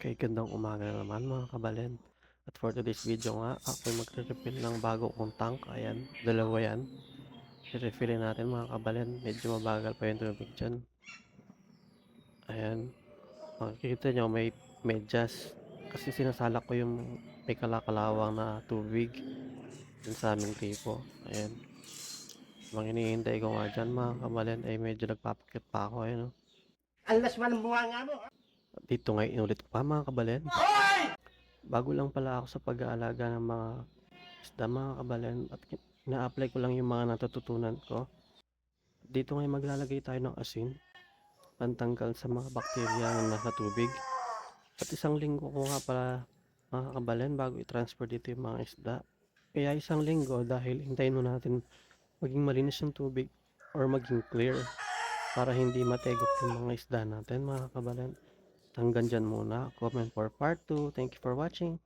Okay, gandang umaga na naman mga kabalen. At for today's video nga, ako'y magre-refill ng bago kong tank. Ayan, dalawa yan. I-refillin natin mga kabalen. Medyo mabagal pa yung tubig dyan. Ayan, makikita nyo may medyas. Kasi sinasalak ko yung may kalakalawang na tubig dun sa aming tipo. Ayan, mga hinihintay ko nga dyan mga kabalen ay medyo nagpapakit pa ako. Ayan, oh. Alas man ang bunga nga mo. Dito nga inulit ko pa mga kabalen. Bago lang pala ako sa pag-aalaga ng mga isda mga kabalen at ina-apply ko lang yung mga natututunan ko. Dito ngayon maglalagay tayo ng asin, pantanggal sa mga bakterya na nasa tubig. At isang linggo ko nga pala mga kabalen bago i-transfer dito yung mga isda. Kaya isang linggo dahil hintayin mo natin maging malinis yung tubig or maging clear para hindi mategok yung mga isda natin mga kabalen. Hanggang dyan muna. Comment for part 2. Thank you for watching.